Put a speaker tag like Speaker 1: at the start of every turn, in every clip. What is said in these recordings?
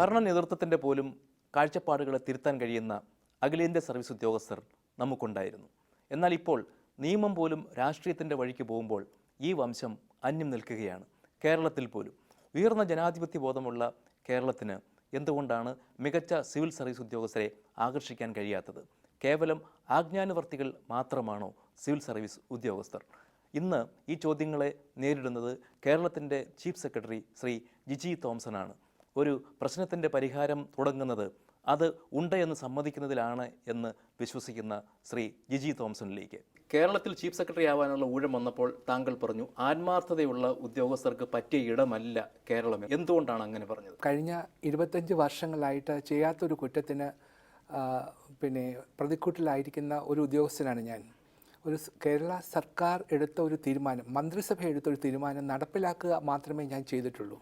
Speaker 1: ഭരണ നേതൃത്വത്തിൻ്റെ പോലും കാഴ്ചപ്പാടുകളെ തിരുത്താൻ കഴിയുന്ന അഖിലേന്ത്യാ സർവീസ് ഉദ്യോഗസ്ഥർ നമുക്കുണ്ടായിരുന്നു. എന്നാൽ ഇപ്പോൾ നിയമം പോലും രാഷ്ട്രീയത്തിൻ്റെ വഴിക്ക് പോകുമ്പോൾ ഈ വംശം അന്യം നിൽക്കുകയാണ്. കേരളത്തിൽ പോലും ഉയർന്ന ജനാധിപത്യ ബോധമുള്ള കേരളത്തിന് എന്തുകൊണ്ടാണ് മികച്ച സിവിൽ സർവീസ് ഉദ്യോഗസ്ഥരെ ആകർഷിക്കാൻ കഴിയാത്തത്? കേവലം ആജ്ഞാനുവർത്തികൾ മാത്രമാണോ സിവിൽ സർവീസ് ഉദ്യോഗസ്ഥർ? ഇന്ന് ഈ ചോദ്യങ്ങളെ നേരിടുന്നത് കേരളത്തിൻ്റെ ചീഫ് സെക്രട്ടറി ശ്രീ ജിജി തോംസനാണ്. ഒരു പ്രശ്നത്തിൻ്റെ പരിഹാരം തുടങ്ങുന്നത് അത് ഉണ്ട് എന്ന് സമ്മതിക്കുന്നതിലാണ് എന്ന് വിശ്വസിക്കുന്ന ശ്രീ ജിജി തോംസണിലേക്ക്. കേരളത്തിൽ ചീഫ് സെക്രട്ടറി ആവാനുള്ള ഊഴം വന്നപ്പോൾ താങ്കൾ പറഞ്ഞു ആത്മാർത്ഥതയുള്ള ഉദ്യോഗസ്ഥർക്ക് പറ്റിയ ഇടമല്ല കേരളം. എന്തുകൊണ്ടാണ് അങ്ങനെ പറഞ്ഞത്?
Speaker 2: കഴിഞ്ഞ 25 വർഷങ്ങളായിട്ട് ചെയ്യാത്തൊരു കുറ്റത്തിന് പ്രതിക്കൂട്ടിലായിരിക്കുന്ന ഒരു ഉദ്യോഗസ്ഥനാണ് ഞാൻ. കേരള സർക്കാർ എടുത്ത ഒരു തീരുമാനം, മന്ത്രിസഭ എടുത്ത ഒരു തീരുമാനം നടപ്പിലാക്കുക മാത്രമേ ഞാൻ ചെയ്തിട്ടുള്ളൂ.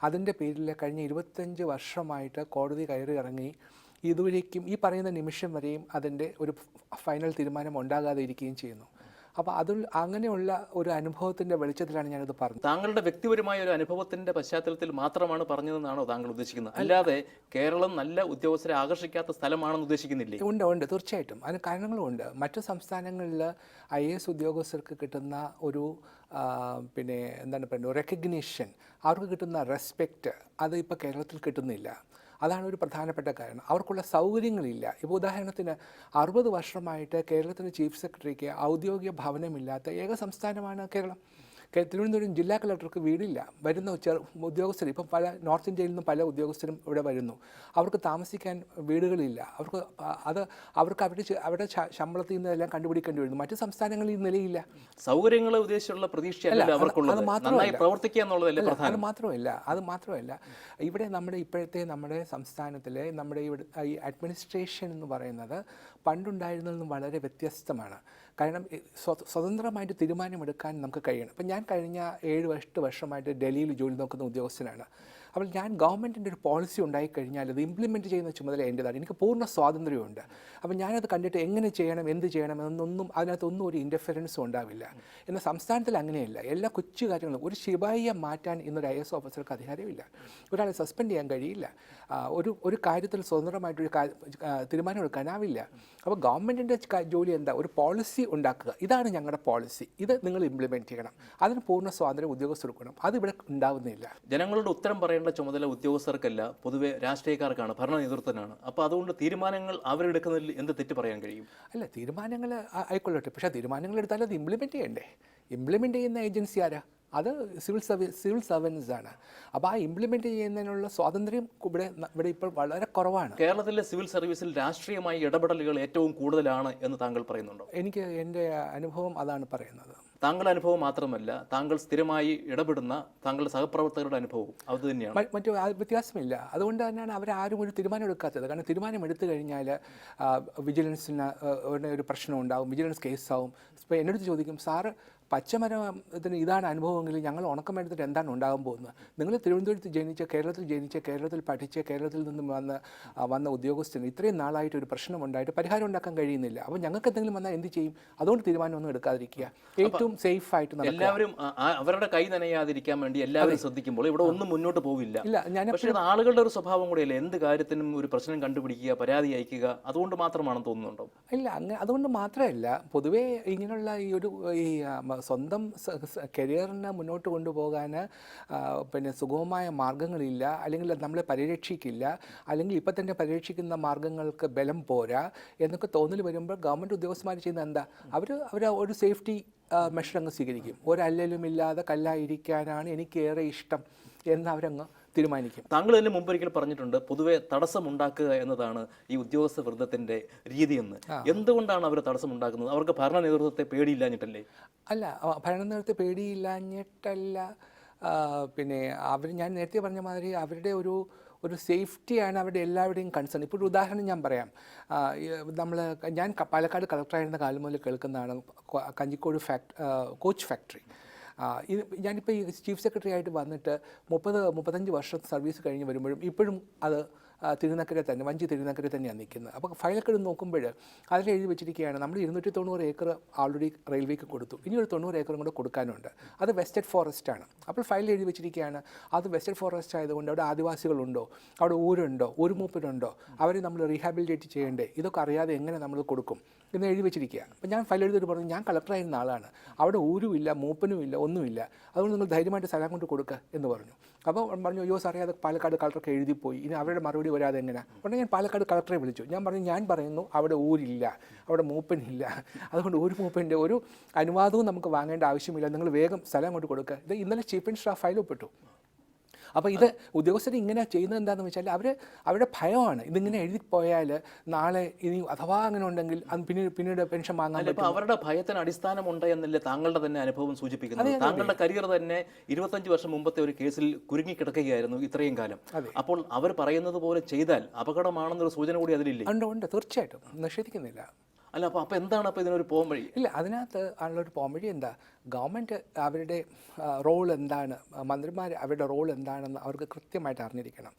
Speaker 2: അതിൻ്റെ പേരിൽ കഴിഞ്ഞ 25 വർഷമായിട്ട് കോടതി കയറി ഇറങ്ങി ഇതുവരേക്കും ഈ പറയുന്ന നിമിഷം വരെയും അതിൻ്റെ ഒരു ഫൈനൽ തീരുമാനം ഉണ്ടാകാതെ ഇരിക്കുകയും ചെയ്യുന്നു. അപ്പോൾ അങ്ങനെയുള്ള ഒരു അനുഭവത്തിൻ്റെ വെളിച്ചത്തിലാണ് ഞാനത് പറഞ്ഞത്.
Speaker 1: താങ്കളുടെ വ്യക്തിപരമായ ഒരു അനുഭവത്തിൻ്റെ പശ്ചാത്തലത്തിൽ മാത്രമാണ് പറഞ്ഞതെന്നാണോ താങ്കൾ ഉദ്ദേശിക്കുന്നത്? അല്ലാതെ കേരളം നല്ല ഉദ്യോഗസ്ഥരെ ആകർഷിക്കാത്ത സ്ഥലമാണെന്ന് ഉദ്ദേശിക്കുന്നില്ലേ?
Speaker 2: ഉണ്ട്, തീർച്ചയായിട്ടും അതിന് കാരണങ്ങളുമുണ്ട്. മറ്റു സംസ്ഥാനങ്ങളിൽ IAS ഉദ്യോഗസ്ഥർക്ക് കിട്ടുന്ന ഒരു എന്താണ് പറയുന്നത്, റെക്കഗ്നീഷൻ, അവർക്ക് കിട്ടുന്ന റെസ്പെക്റ്റ്, അത് ഇപ്പോൾ കേരളത്തിൽ കിട്ടുന്നില്ല. അതാണ് ഒരു പ്രധാനപ്പെട്ട കാരണം. അവർക്കുള്ള സൗകര്യങ്ങളില്ല. ഇപ്പോൾ ഉദാഹരണത്തിന് 60 വർഷമായിട്ട് കേരളത്തിൻ്റെ ചീഫ് സെക്രട്ടറിക്ക് ഔദ്യോഗിക ഭവനമില്ലാത്ത ഏക സംസ്ഥാനമാണ് കേരളം. തിരുവനന്തപുരം ജില്ലാ കളക്ടർക്ക് വീടില്ല. വരുന്ന ഉദ്യോഗസ്ഥർ ഇപ്പം പല നോർത്ത് ഇന്ത്യയിൽ നിന്നും പല ഉദ്യോഗസ്ഥരും ഇവിടെ വരുന്നു. അവർക്ക് താമസിക്കാൻ വീടുകളില്ല. അവർക്ക് അവരുടെ ശമ്പളത്തിൽ നിന്നെല്ലാം കണ്ടുപിടിക്കേണ്ടി വരുന്നു. മറ്റു സംസ്ഥാനങ്ങളിൽ ഈ നിലയില്ല.
Speaker 1: സൗകര്യങ്ങളെ ഉദ്ദേശിച്ചുള്ള പ്രതീക്ഷയല്ല അവർക്കുള്ളത്. അത്
Speaker 2: മാത്രമല്ല ഇവിടെ നമ്മുടെ സംസ്ഥാനത്തിലെ ഈ അഡ്മിനിസ്ട്രേഷൻ എന്ന് പറയുന്നത് പണ്ടുണ്ടായിരുന്നതിൽ നിന്നും വളരെ വ്യത്യസ്തമാണ്. കാരണം സ്വതന്ത്രമായിട്ട് തീരുമാനമെടുക്കാൻ നമുക്ക് കഴിയണം. ഇപ്പം ഞാൻ കഴിഞ്ഞ 7-8 വർഷമായിട്ട് ഡൽഹിയിൽ ജോലി നോക്കുന്ന ഉദ്യോഗസ്ഥനാണ്. അപ്പോൾ ഞാൻ ഗവൺമെൻറ്റിൻ്റെ ഒരു പോളിസി ഉണ്ടായിക്കഴിഞ്ഞാൽ അത് ഇംപ്ലിമെൻറ്റ് ചെയ്യുന്ന ചുമതല എൻ്റെതാണ്. എനിക്ക് പൂർണ്ണ സ്വാതന്ത്ര്യമുണ്ട്. അപ്പോൾ ഞാനത് കണ്ടിട്ട് എങ്ങനെ ചെയ്യണം, എന്ത് ചെയ്യണം എന്നൊന്നും അതിനകത്തൊന്നും ഒരു ഇൻ്റർഫിറൻസും ഉണ്ടാവില്ല. എന്നാൽ സംസ്ഥാനത്തിൽ അങ്ങനെയല്ല. എല്ലാ കൊച്ചു കാര്യങ്ങളും, ഒരു ശിപായിയെ മാറ്റാൻ ഇന്നൊരു IAS ഓഫീസർക്ക് അധികാരമില്ല. ഒരാളെ സസ്പെൻഡ് ചെയ്യാൻ കഴിയില്ല. ഒരു കാര്യത്തിൽ സ്വതന്ത്രമായിട്ടൊരു തീരുമാനമെടുക്കാനാവില്ല. അപ്പോൾ ഗവൺമെൻറ്റിൻ്റെ ജോലി എന്താ? ഒരു പോളിസി ഉണ്ടാക്കുക. ഇതാണ് ഞങ്ങളുടെ പോളിസി, ഇത് നിങ്ങൾ ഇംപ്ലിമെൻറ്റ് ചെയ്യണം. അതിന് പൂർണ്ണ സ്വാതന്ത്ര്യം ഉദ്യോഗസ്ഥർക്കണം. അതിവിടെ ഉണ്ടാവുന്നില്ല.
Speaker 1: ജനങ്ങളുടെ ഉത്തരം പറയേണ്ട ചുമതല ഉദ്യോഗസ്ഥർക്കല്ല, പൊതുവെ രാഷ്ട്രീയക്കാർക്കാണ്, ഭരണ നേതൃത്വത്തിനാണ്. അപ്പോൾ അതുകൊണ്ട് തീരുമാനങ്ങൾ അവരെടുക്കുന്നതിൽ എന്ത് തെറ്റ് പറയാൻ കഴിയും?
Speaker 2: അല്ല, തീരുമാനങ്ങൾ ആയിക്കൊള്ളട്ടെ, പക്ഷേ തീരുമാനങ്ങൾ എടുത്താൽ അത് ഇംപ്ലിമെൻറ്റ് ചെയ്യണ്ടേ? ഇംപ്ലിമെൻറ്റ് ചെയ്യുന്ന ഏജൻസി ആരാ? അത് സിവിൽ സർവൻസ് ആണ്. അപ്പോൾ ആ ഇംപ്ലിമെൻറ്റ് ചെയ്യുന്നതിനുള്ള സ്വാതന്ത്ര്യം ഇവിടെ ഇപ്പോൾ വളരെ കുറവാണ്.
Speaker 1: കേരളത്തിലെ സിവിൽ സർവീസിൽ രാഷ്ട്രീയമായി ഇടപെടലുകൾ ഏറ്റവും കൂടുതലാണ് എന്ന് താങ്കൾ പറയുന്നുണ്ടോ?
Speaker 2: എൻ്റെ അനുഭവം അതാണ് പറയുന്നത്.
Speaker 1: താങ്കളുടെ അനുഭവം മാത്രമല്ല, താങ്കൾ സ്ഥിരമായി ഇടപെടുന്ന താങ്കളുടെ സഹപ്രവർത്തകരുടെ അനുഭവവും അത് തന്നെയാണ്.
Speaker 2: മറ്റു വ്യത്യാസമില്ല. അതുകൊണ്ട് തന്നെയാണ് അവരാരും ഒരു തീരുമാനം എടുക്കാത്തത്. കാരണം തീരുമാനം എടുത്തു കഴിഞ്ഞാൽ വിജിലൻസിന് ഒരു പ്രശ്നം ഉണ്ടാവും, വിജിലൻസ് കേസാവും. ഇപ്പോൾ എന്നോട് ചോദിക്കും, സാറ് പച്ചമരത്തിന് ഇതാണ് അനുഭവമെങ്കിൽ ഞങ്ങൾ ഉണക്കമരത്തിന് എന്താണ് ഉണ്ടാകാൻ പോകുന്നത്? നിങ്ങൾ തിരുവനന്തപുരത്ത് ജനിച്ച, കേരളത്തിൽ ജനിച്ച, കേരളത്തിൽ പഠിച്ച്, കേരളത്തിൽ നിന്നും വന്ന ഉദ്യോഗസ്ഥന് ഇത്രയും നാളായിട്ട് ഒരു പ്രശ്നമുണ്ടായിട്ട് പരിഹാരം ഉണ്ടാക്കാൻ കഴിയുന്നില്ല. അപ്പോൾ ഞങ്ങൾക്ക് എന്തെങ്കിലും വന്നാൽ എന്ത് ചെയ്യും? അതുകൊണ്ട് തീരുമാനമൊന്നും എടുക്കാതിരിക്കുക. ഏറ്റവും സേഫ് ആയിട്ട്
Speaker 1: എല്ലാവരും അവരുടെ കൈ നനയാതിരിക്കാൻ വേണ്ടി എല്ലാവരും ശ്രദ്ധിക്കുമ്പോൾ ഇവിടെ ഒന്നും മുന്നോട്ട് പോകില്ല. പക്ഷേ ആളുകളുടെ ഒരു സ്വഭാവം കൂടിയല്ലേ, എന്ത് കാര്യത്തിനും ഒരു പ്രശ്നം കണ്ടുപിടിക്കുക, പരാതി അയക്കുക, അതുകൊണ്ട് മാത്രമാണെന്ന് തോന്നുന്നുണ്ടോ?
Speaker 2: ഇല്ല, അതുകൊണ്ട് മാത്രമല്ല. പൊതുവേ ഇങ്ങനെയുള്ള ഈ സ്വന്തം കരിയറിനെ മുന്നോട്ട് കൊണ്ടുപോകാൻ സുഗമമായ മാർഗങ്ങളില്ല, അല്ലെങ്കിൽ നമ്മളെ പരിരക്ഷിക്കില്ല, അല്ലെങ്കിൽ ഇപ്പം തന്നെ പരിരക്ഷിക്കുന്ന മാർഗങ്ങൾക്ക് ബലം പോരാ എന്നൊക്കെ തോന്നൽ വരുമ്പോൾ ഗവൺമെൻറ് ഉദ്യോഗസ്ഥന്മാർ ചെയ്യുന്നത് എന്താ? അവർ ഒരു സേഫ്റ്റി മെഷർ അങ്ങ് സ്വീകരിക്കും. ഒരല്ലലുമില്ലാതെ കല്ലായിരിക്കാനാണ് എനിക്കേറെ ഇഷ്ടം എന്ന് അവരങ്ങ് തീരുമാനിക്കും.
Speaker 1: താങ്കൾ തന്നെ മുമ്പൊരിക്കൽ പറഞ്ഞിട്ടുണ്ട്, പൊതുവെ തടസ്സമുണ്ടാക്കുക എന്നതാണ് ഈ ഉദ്യോഗസ്ഥ വൃന്ദത്തിന്റെ രീതിയെന്ന്. എന്തുകൊണ്ടാണ് അവർ തടസ്സമുണ്ടാക്കുന്നത്? അവർക്ക് ഭരണ നേതൃത്വത്തെ പേടിയില്ലാഞ്ഞിട്ടല്ലേ?
Speaker 2: അല്ല, ഭരണ നേതൃത്വത്തെ പേടിയില്ലാഞ്ഞിട്ടല്ല. ഞാൻ നേരത്തെ പറഞ്ഞ മാതിരി അവരുടെ ഒരു സേഫ്റ്റിയാണ് അവരുടെ എല്ലാവരുടെയും കൺസേൺ. ഇപ്പോൾ ഒരു ഉദാഹരണം ഞാൻ പറയാം. ഞാൻ പാലക്കാട് കളക്ടറായിരുന്ന കാലം മുതൽ കേൾക്കുന്നതാണ് കഞ്ചിക്കോട് കോച്ച് ഫാക്ടറി. ഞാനിപ്പോൾ ഈ ചീഫ് സെക്രട്ടറി ആയിട്ട് വന്നിട്ട് 30-35 വർഷം സർവീസ് കഴിഞ്ഞ് വരുമ്പോഴും ഇപ്പോഴും അത് തിരുനക്കര തന്നെ, വഞ്ചി തിരുനക്കര തന്നെയാണ് നിൽക്കുന്നത്. അപ്പോൾ ഫയലൊക്കെ എടുത്ത് നോക്കുമ്പോൾ അതിൽ എഴുതി വെച്ചിരിക്കുകയാണ് നമ്മൾ 290 ഏക്കർ ആൾറെഡി റെയിൽവേക്ക് കൊടുത്തു, ഇനി ഒരു 90 ഏക്കറും കൂടെ കൊടുക്കാനുണ്ട്, അത് വെസ്റ്റഡ് ഫോറസ്റ്റ് ആണ്. അപ്പോൾ ഫയലിൽ എഴുതി വെച്ചിരിക്കുകയാണ് അത് വെസ്റ്റഡ് ഫോറസ്റ്റ് ആയതുകൊണ്ട് അവിടെ ആദിവാസികളുണ്ടോ, അവിടെ ഊരുണ്ടോ, ഒരു മൂപ്പരുണ്ടോ, അവരെ നമ്മൾ റീഹാബിലിറ്റേറ്റ് ചെയ്യേണ്ടേ, ഇതൊക്കെ അറിയാതെ എങ്ങനെ നമ്മൾ കൊടുക്കും എന്ന് എഴുതി വെച്ചിരിക്കുക. അപ്പോൾ ഞാൻ ഫയൽ എഴുതിയിട്ട് പറഞ്ഞു, ഞാൻ കളക്ടറായിരുന്ന ആളാണ്, അവിടെ ഊരുമില്ല, മൂപ്പനുമില്ല, ഒന്നുമില്ല, അതുകൊണ്ട് നിങ്ങൾ ധൈര്യമായിട്ട് സ്ഥലം കൊണ്ട് കൊടുക്കുക എന്ന് പറഞ്ഞു. അപ്പോൾ പറഞ്ഞു, അയ്യോ സാറേ അത് പാലക്കാട് കളക്ടർക്ക് എഴുതിപ്പോയി, ഇനി അവരുടെ മറുപടി വരാതെ എങ്ങനെ. ഉടനെ ഞാൻ പാലക്കാട് കളക്ടറെ വിളിച്ചു. ഞാൻ പറഞ്ഞു, ഞാൻ പറയുന്നു അവിടെ ഊരില്ല, അവിടെ മൂപ്പനില്ല, അതുകൊണ്ട് ഒരു മൂപ്പൻ്റെ ഒരു അനുവാദവും നമുക്ക് വാങ്ങേണ്ട ആവശ്യമില്ല, നിങ്ങൾ വേഗം സ്ഥലം കൊണ്ട് കൊടുക്കുക. ഇത് ഇന്നലെ ചീഫ് മിനിസ്റ്റർ ആ ഫയൽ ഒപ്പിട്ടു. അപ്പോൾ ഇത് ഉദ്യോഗസ്ഥർ ഇങ്ങനെ ചെയ്യുന്നത് എന്താണെന്ന് വെച്ചാൽ അവരുടെ ഭയമാണ്, ഇതിങ്ങനെ എഴുതിപ്പോയാൽ നാളെ ഇനി അഥവാ അങ്ങനെ ഉണ്ടെങ്കിൽ അത് പിന്നീട് പെൻഷൻ വാങ്ങാൻ പറ്റും.
Speaker 1: അവരുടെ ഭയത്തിന് അടിസ്ഥാനമുണ്ട് എന്നല്ലേ താങ്കളുടെ തന്നെ അനുഭവം സൂചിപ്പിക്കുന്നത്? താങ്കളുടെ കരിയർ തന്നെ 25 വർഷം മുമ്പത്തെ ഒരു കേസിൽ കുരുങ്ങിക്കിടക്കുകയായിരുന്നു ഇത്രയും കാലം. അപ്പോൾ അവർ പറയുന്നത് പോലെ ചെയ്താൽ അപകടമാണെന്നൊരു സൂചന കൂടി അതിലില്ലേ?
Speaker 2: ഉണ്ട്, തീർച്ചയായിട്ടും നിഷേധിക്കുന്നില്ല.
Speaker 1: അല്ല, അപ്പോൾ എന്താണ് അപ്പോൾ ഇതിനൊരു പോംവഴി?
Speaker 2: ഇല്ല, അതിനകത്ത് ഉള്ളൊരു പോംവഴി എന്താ, ഗവൺമെൻറ് അവരുടെ റോൾ എന്താണ്, മന്ത്രിമാർ അവരുടെ റോൾ എന്താണെന്ന് അവർക്ക് കൃത്യമായിട്ട് അറിഞ്ഞിരിക്കണം.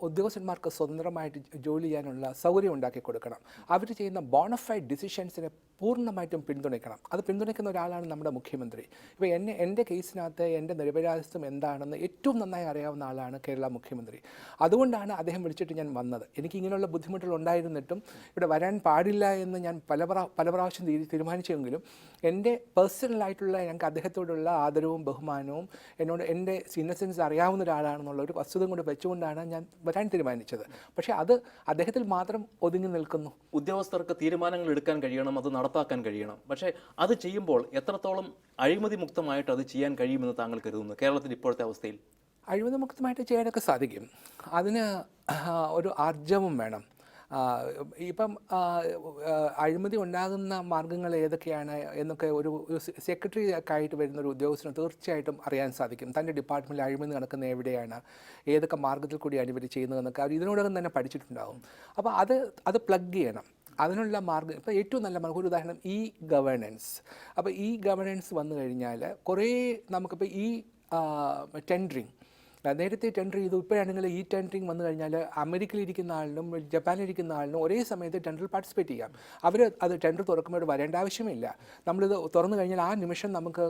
Speaker 2: ഉദ്യോഗസ്ഥന്മാർക്ക് സ്വതന്ത്രമായിട്ട് ജോലി ചെയ്യാനുള്ള സൗകര്യം ഉണ്ടാക്കി കൊടുക്കണം. അവർ ചെയ്യുന്ന ബോണഫൈഡ് ഡിസിഷൻസിനെ പൂർണ്ണമായിട്ടും പിന്തുണയ്ക്കണം. അത് പിന്തുണയ്ക്കുന്ന ഒരാളാണ് നമ്മുടെ മുഖ്യമന്ത്രി. ഇപ്പോൾ എൻ്റെ കേസിനകത്ത് എൻ്റെ നിരപരാധിത്വം എന്താണെന്ന് ഏറ്റവും നന്നായി അറിയാവുന്ന ആളാണ് കേരള മുഖ്യമന്ത്രി. അതുകൊണ്ടാണ് അദ്ദേഹം വിളിച്ചിട്ട് ഞാൻ വന്നത്. എനിക്ക് ഇങ്ങനെയുള്ള ബുദ്ധിമുട്ടുകൾ ഉണ്ടായിരുന്നിട്ടും ഇവിടെ വരാൻ പാടില്ല എന്ന് ഞാൻ പല പ്രാവശ്യം തീരുമാനിച്ചെങ്കിലും എൻ്റെ പേഴ്സണലായിട്ടുള്ള ഞങ്ങൾക്ക് അദ്ദേഹത്തോടുള്ള ആദരവും ബഹുമാനവും എന്നോട് എൻ്റെ ഇന്നസെൻസ് അറിയാവുന്ന ഒരാളാണെന്നുള്ള ഒരു വസ്തുത കൊണ്ട് വെച്ചുകൊണ്ടാണ് ഞാൻ വരാൻ തീരുമാനിച്ചത്. പക്ഷേ അത് അദ്ദേഹത്തിൽ മാത്രം ഒതുങ്ങി നിൽക്കുന്നു.
Speaker 1: ഉദ്യോഗസ്ഥർക്ക് തീരുമാനങ്ങൾ എടുക്കാൻ കഴിയണം, അത് നടപ്പാക്കാൻ കഴിയണം. പക്ഷേ അത് ചെയ്യുമ്പോൾ എത്രത്തോളം അഴിമതി മുക്തമായിട്ട് അത് ചെയ്യാൻ കഴിയുമെന്ന് താങ്കൾ കരുതുന്നു കേരളത്തിൻ്റെ ഇപ്പോഴത്തെ അവസ്ഥയിൽ?
Speaker 2: അഴിമതി മുക്തമായിട്ട് ചെയ്യാനൊക്കെ സാധിക്കും. അതിന് ഒരു ആർജവം വേണം. ഇപ്പം അഴിമതി ഉണ്ടാകുന്ന മാർഗ്ഗങ്ങൾ ഏതൊക്കെയാണ് എന്നൊക്കെ ഒരു സെക്രട്ടറി ഒക്കെ ആയിട്ട് വരുന്നൊരു ഉദ്യോഗസ്ഥന് തീർച്ചയായിട്ടും അറിയാൻ സാധിക്കും. തൻ്റെ ഡിപ്പാർട്ട്മെൻറ്റിൽ അഴിമതി നടക്കുന്ന എവിടെയാണ്, ഏതൊക്കെ മാർഗ്ഗത്തിൽ കൂടിയാണ് ഇവർ ചെയ്യുന്നതെന്നൊക്കെ അവർ ഇതിനോടകം തന്നെ പഠിച്ചിട്ടുണ്ടാകും. അപ്പോൾ അത് പ്ലഗ് ചെയ്യണം. അതിനുള്ള മാർഗ്ഗം ഇപ്പോൾ ഏറ്റവും നല്ല മാർഗ്ഗം, ഒരു ഉദാഹരണം ഈ ഗവേണൻസ്. അപ്പോൾ ഈ ഗവേണൻസ് വന്നു കഴിഞ്ഞാൽ കുറേ നമുക്കിപ്പോൾ ഈ ടെൻഡറിങ് നേരത്തെ ടെൻഡർ ചെയ്തു, ഇപ്പോഴാണെങ്കിൽ ഈ ടെൻഡറിങ് വന്നു കഴിഞ്ഞാൽ അമേരിക്കയിലിരിക്കുന്ന ആളിനും ജപ്പാനിലിരിക്കുന്ന ആളിനും ഒരേ സമയത്ത് ടെൻഡറിൽ പാർട്ടിസിപ്പേറ്റ് ചെയ്യാം. അത് ടെൻഡർ തുറക്കുമ്പോൾ വരേണ്ട ആവശ്യമില്ല. നമ്മളിത് തുറന്നു കഴിഞ്ഞാൽ ആ നിമിഷം നമുക്ക്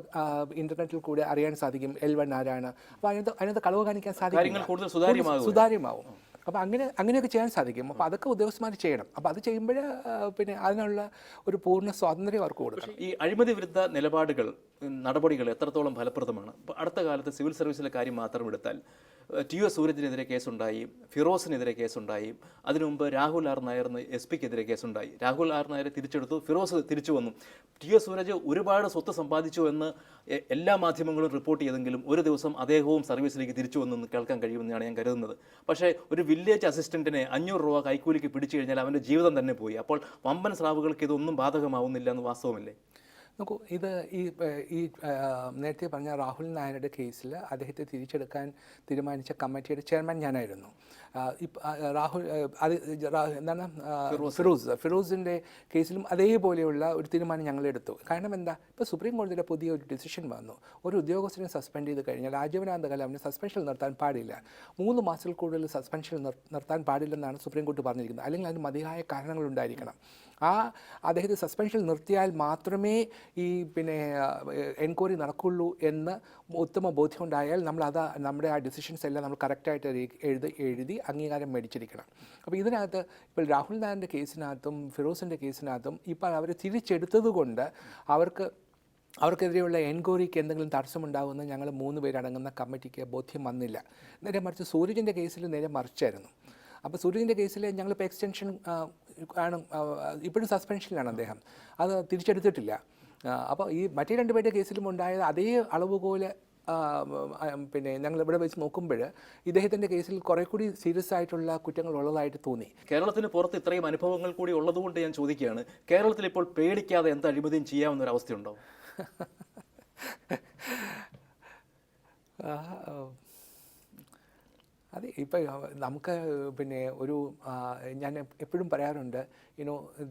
Speaker 2: ഇൻ്റർനെറ്റിൽ കൂടെ അറിയാൻ സാധിക്കും L1 ആരാണ്. അപ്പോൾ അതിനകത്ത് കളവ് കാണിക്കാൻ സാധിക്കും, സുതാര്യമാവും. അപ്പോൾ അങ്ങനെയൊക്കെ ചെയ്യാൻ സാധിക്കും. അപ്പോൾ അതൊക്കെ ഉദ്യോഗസ്ഥന്മാർ ചെയ്യണം. അപ്പോൾ അത് ചെയ്യുമ്പോൾ പിന്നെ അതിനുള്ള ഒരു പൂർണ്ണ സ്വാതന്ത്ര്യം അവർക്ക് കൊടുക്കണം.
Speaker 1: ഈ അഴിമതി വിരുദ്ധ നടപടികൾ എത്രത്തോളം ഫലപ്രദമാണ്? ഇപ്പോൾ അടുത്ത കാലത്ത് സിവിൽ സർവീസിലെ കാര്യം മാത്രം എടുത്താൽ TS സൂരജിനെതിരെ കേസുണ്ടായി, ഫിറോസിനെതിരെ കേസുണ്ടായി, അതിനു മുമ്പ് രാഹുൽ ആർ നായറിന് SP-ക്കെതിരെ കേസുണ്ടായി. രാഹുൽ ആർ നായരെ തിരിച്ചെടുത്തു, ഫിറോസ് തിരിച്ചു വന്നു. TS സൂരജ് ഒരുപാട് സ്വത്ത് സമ്പാദിച്ചു എന്ന് എല്ലാ മാധ്യമങ്ങളും റിപ്പോർട്ട് ചെയ്തെങ്കിലും ഒരു ദിവസം അദ്ദേഹവും സർവീസിലേക്ക് തിരിച്ചു വന്നെന്ന് കേൾക്കാൻ കഴിയുമെന്നാണ് ഞാൻ കരുതുന്നത്. പക്ഷേ ഒരു വില്ലേജ് അസിസ്റ്റൻറ്റിനെ 500 രൂപ കൈക്കൂലിക്ക് പിടിച്ചു കഴിഞ്ഞാൽ അവൻ്റെ ജീവിതം തന്നെ പോയി. അപ്പോൾ വമ്പൻ സ്രാവുകൾക്ക് ഇതൊന്നും ബാധകമാവുന്നില്ല എന്ന് വാസ്തവമല്ലേ?
Speaker 2: നോക്കൂ, ഇത് ഈ നേരത്തെ പറഞ്ഞ രാഹുൽ നായരുടെ കേസിൽ അദ്ദേഹത്തെ തിരിച്ചെടുക്കാൻ തീരുമാനിച്ച കമ്മിറ്റിയുടെ ചെയർമാൻ ഞാനായിരുന്നു. രാഹുൽ എന്താണ് ഫിറോസിൻ്റെ കേസിലും അതേപോലെയുള്ള ഒരു തീരുമാനം ഞങ്ങളെടുത്തു. കാരണം എന്താ, ഇപ്പോൾ സുപ്രീം കോടതിയുടെ പുതിയ ഒരു ഡിസിഷൻ വന്നു. ഒരു ഉദ്യോഗസ്ഥനെ സസ്പെൻഡ് ചെയ്ത് കഴിഞ്ഞാൽ ആജീവനാന്തകാലം അവന് സസ്പെൻഷൻ നിർത്താൻ പാടില്ല. 3 മാസത്തിൽ കൂടുതൽ സസ്പെൻഷൻ നിർത്താൻ പാടില്ലെന്നാണ് സുപ്രീം കോടതി പറഞ്ഞിരിക്കുന്നത്. അല്ലെങ്കിൽ അതിന് മതിയായ കാരണങ്ങളുണ്ടായിരിക്കണം. അദ്ദേഹത്തെ സസ്പെൻഷൻ നിർത്തിയാൽ മാത്രമേ ഈ എൻക്വയറി നടക്കുള്ളൂ എന്ന് ഉത്തമ ബോധ്യമുണ്ടായാൽ നമ്മുടെ ആ ഡിസിഷൻസ് എല്ലാം നമ്മൾ കറക്റ്റായിട്ട് എഴുതി അംഗീകാരം മേടിച്ചിരിക്കണം. അപ്പോൾ ഇതിനകത്ത് ഇപ്പോൾ രാഹുൽ നായരുടെ കേസിനകത്തും ഫിറോസിൻ്റെ കേസിനകത്തും ഇപ്പോൾ അവർ തിരിച്ചെടുത്തത് കൊണ്ട് അവർക്കെതിരെയുള്ള എൻക്വയറിക്ക് എന്തെങ്കിലും തടസ്സമുണ്ടാകുമെന്ന് ഞങ്ങൾ 3 പേരടങ്ങുന്ന കമ്മിറ്റിക്ക് ബോധ്യം വന്നില്ല. നേരെ മറിച്ച് സൂരജിൻ്റെ കേസിൽ നേരെ മറിച്ചായിരുന്നു. അപ്പോൾ സൂരജിൻ്റെ കേസിൽ ഞങ്ങളിപ്പോൾ എക്സ്റ്റൻഷൻ ആണ്, ഇപ്പോഴും സസ്പെൻഷനിലാണ് അദ്ദേഹം, അത് തിരിച്ചെടുത്തിട്ടില്ല. അപ്പോൾ ഈ മറ്റേ 2 പേരുടെ കേസിലും ഉണ്ടായത് അതേ അളവുപോലെ ഞങ്ങൾ ഇവിടെ വെച്ച് നോക്കുമ്പോൾ ഇദ്ദേഹത്തിൻ്റെ കേസിൽ കുറേ കൂടി സീരിയസ് ആയിട്ടുള്ള കുറ്റങ്ങൾ ഉള്ളതായിട്ട് തോന്നി.
Speaker 1: കേരളത്തിന് പുറത്ത് ഇത്രയും അനുഭവങ്ങൾ കൂടി ഉള്ളതുകൊണ്ട് ഞാൻ ചോദിക്കുകയാണ്, കേരളത്തിൽ ഇപ്പോൾ പേടിക്കാതെ എന്ത് അഴിമതിയും ചെയ്യാവുന്നൊരവസ്ഥയുണ്ടോ?
Speaker 2: അതെ, ഇപ്പം നമുക്ക് ഒരു ഞാൻ എപ്പോഴും പറയാറുണ്ട്,